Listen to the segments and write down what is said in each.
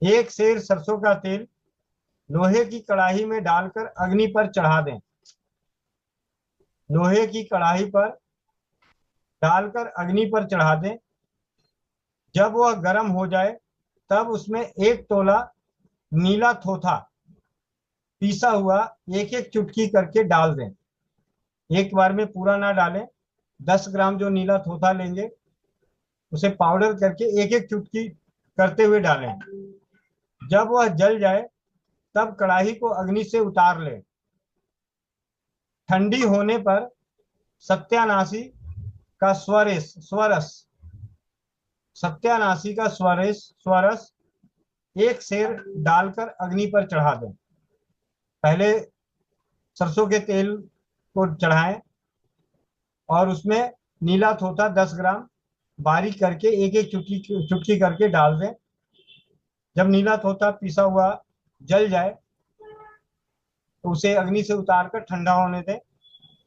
एक सेर सरसों का तेल लोहे की कढ़ाई में डालकर अग्नि पर चढ़ा दें। लोहे की कढ़ाई पर डालकर अग्नि पर चढ़ा दें। जब वह गर्म हो जाए तब उसमें एक तोला नीला थोथा पीसा हुआ एक एक चुटकी करके डाल दें। एक बार में पूरा ना डालें। 10 ग्राम जो नीला थोथा लेंगे उसे पाउडर करके एक एक चुटकी करते हुए डालें। जब वह जल जाए तब कढ़ाई को अग्नि से उतार लें। ठंडी होने पर सत्यानाशी का स्वरस सत्यानाशी का स्वरस एक सेर डालकर अग्नि पर चढ़ा दें। पहले सरसों के तेल को चढ़ाएं और उसमें नीला थोथा 10 ग्राम बारीक करके एक एक चुटकी चुटकी करके डाल दें। जब नीला थोथा पिसा हुआ जल जाए तो उसे अग्नि से उतार कर ठंडा होने दें।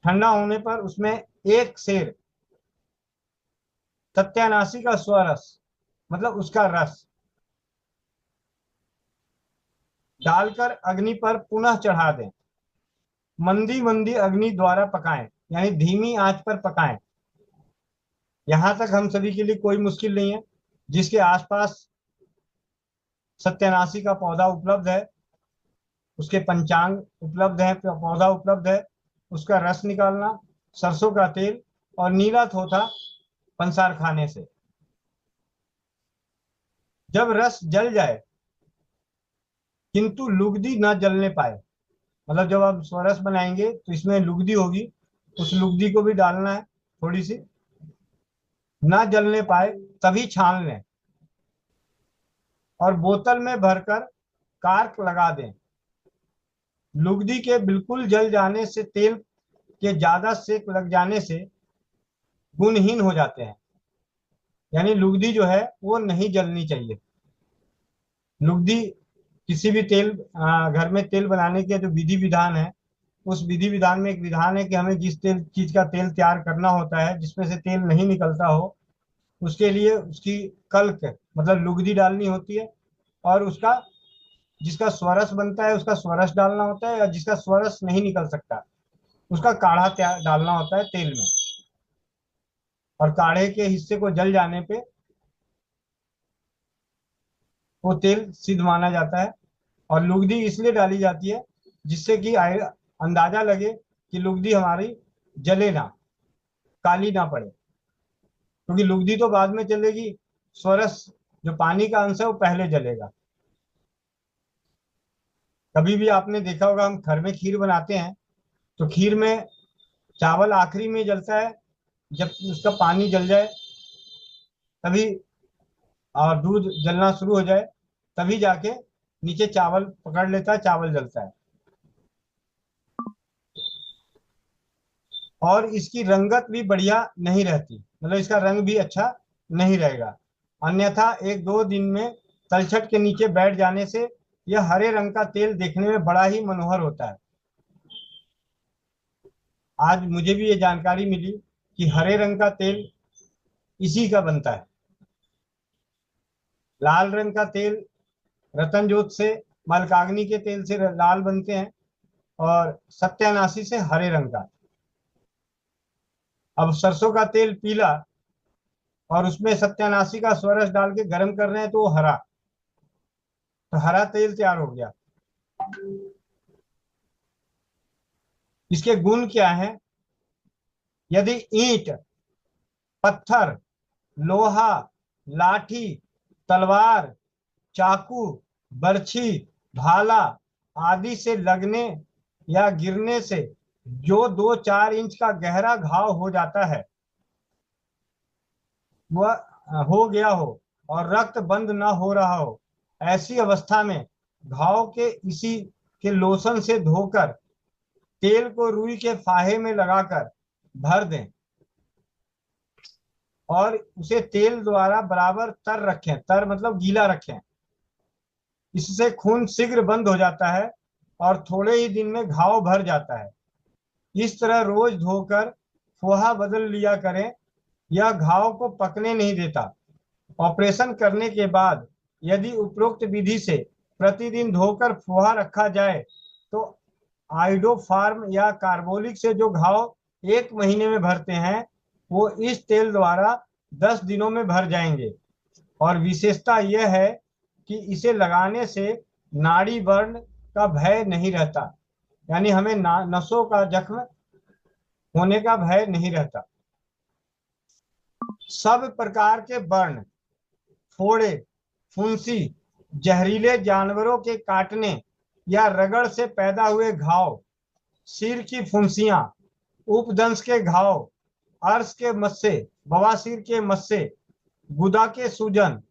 ठंडा होने पर उसमें एक सेर सत्यानाशी का स्वरस मतलब उसका रस डालकर अग्नि पर पुनः चढ़ा दें। मंदी मंदी अग्नि द्वारा पकाएं, यानी धीमी आंच पर पकाएं। यहां तक हम सभी के लिए कोई मुश्किल नहीं है। जिसके आसपास सत्यानाशी का पौधा उपलब्ध है, उसके पंचांग उपलब्ध है, पौधा उपलब्ध है, उसका रस निकालना, सरसों का तेल और नीला थोथा पंसार खाने से। जब रस जल जाए किंतु लुगदी न जलने पाए, मतलब जब आप स्वरस बनाएंगे तो इसमें लुगदी होगी, उस लुगदी को भी डालना है थोड़ी सी, ना जलने पाए तभी छान लें और बोतल में भरकर कार्क लगा दें। लुगदी के बिल्कुल जल जाने से तेल के ज्यादा सेक लग जाने से गुणहीन हो जाते हैं। यानी लुगदी जो है वो नहीं जलनी चाहिए। लुगदी किसी भी तेल घर में तेल बनाने के जो विधि विधान है, उस विधि विधान में एक विधान है कि हमें जिस तेल चीज का तेल तैयार करना होता है जिसमें से तेल नहीं निकलता हो, उसके लिए उसकी कल्क मतलब लुगदी डालनी होती है। और उसका जिसका स्वरस बनता है उसका स्वरस डालना होता है, या जिसका स्वरस नहीं निकल सकता उसका काढ़ा डालना होता है तेल में। और काढ़े के हिस्से को जल जाने पे वो तेल सिद्ध माना जाता है। और लुगदी इसलिए डाली जाती है जिससे कि अंदाजा लगे कि लुगदी हमारी जले ना, काली ना पड़े, क्योंकि लुगदी तो बाद में चलेगी, स्वरस जो पानी का अंश है वो पहले जलेगा। कभी भी आपने देखा होगा हम घर में खीर बनाते हैं तो खीर में चावल आखिरी में जलता है, जब उसका पानी जल जाए तभी, और दूध जलना शुरू हो जाए तभी जाके नीचे चावल पकड़ लेता है, चावल जलता है। और इसकी रंगत भी बढ़िया नहीं रहती, मतलब इसका रंग भी अच्छा नहीं रहेगा। अन्यथा एक दो दिन में तलछट के नीचे बैठ जाने से यह हरे रंग का तेल देखने में बड़ा ही मनोहर होता है। आज मुझे भी ये जानकारी मिली कि हरे रंग का तेल इसी का बनता है। लाल रंग का तेल रतन जोत से, मलकाग्नि के तेल से लाल बनते हैं, और सत्यानाशी से हरे रंग का। अब सरसों का तेल पीला और उसमें सत्यानाशी का स्वरस डाल के गर्म कर रहे हैं तो वो हरा, तो हरा तेल तैयार हो गया। इसके गुण क्या है? यदि ईंट, पत्थर, लोहा, लाठी, तलवार, चाकू, बर्छी, भाला आदि से लगने या गिरने से जो 2-4 इंच का गहरा घाव हो जाता है, वह हो गया हो और रक्त बंद न हो रहा हो, ऐसी अवस्था में घाव के इसी के लोशन से धोकर तेल को रुई के फाहे में लगाकर भर दें और उसे तेल द्वारा बराबर तर रखें, तर मतलब गीला रखें। इससे खून शीघ्र बंद हो जाता है और थोड़े ही दिन में घाव भर जाता है। इस तरह रोज धोकर फोहा बदल लिया करें। यह घाव को पकने नहीं देता। ऑपरेशन करने के बाद यदि उपरोक्त विधि से प्रतिदिन धोकर फुहा रखा जाए तो आइडोफार्म या कार्बोलिक से जो घाव 1 महीने में भरते हैं वो इस तेल द्वारा 10 दिनों में भर जाएंगे। और विशेषता यह है कि इसे लगाने से नाड़ी बर्न का भय नहीं रहता, यानी हमें नसों का जख्म होने का भय नहीं रहता। सब प्रकार के बर्न, फोड़े, फुंसी, जहरीले जानवरों के काटने या रगड़ से पैदा हुए घाव, सिर की फुंसियां, उपदंश के घाव, अर्श के मस्से, बवासीर के मस्से, गुदा के सूजन,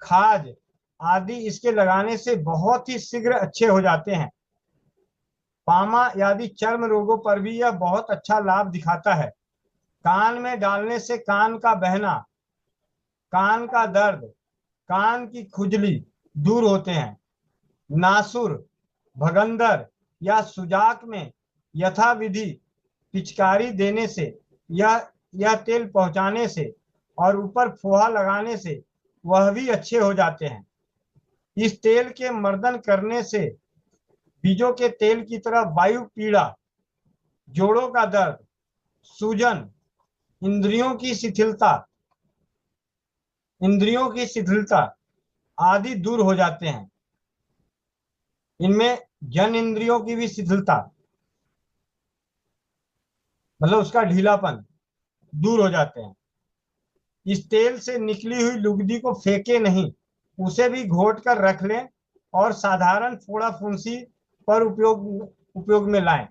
खाज आदि इसके लगाने से बहुत ही शीघ्र अच्छे हो जाते हैं। पामा आदि चर्म रोगों पर भी यह बहुत अच्छा लाभ दिखाता है। कान में डालने से कान का बहना, कान का दर्द, कान की खुजली दूर होते हैं। नासुर, भगंदर या सुजाक में यथाविधि पिचकारी देने से यह तेल पहुंचाने से और ऊपर फोहा लगाने से वह भी अच्छे हो जाते हैं। इस तेल के मर्दन करने से बीजों के तेल की तरह वायु पीड़ा, जोड़ों का दर्द, सूजन, इंद्रियों की शिथिलता आदि दूर हो जाते हैं। इनमें जन इंद्रियों की भी शिथिलता, मतलब उसका ढीलापन दूर हो जाते हैं। इस तेल से निकली हुई लुगदी को फेंके नहीं, उसे भी घोट कर रख लें और साधारण फोड़ा फुंसी पर उपयोग में लाएं।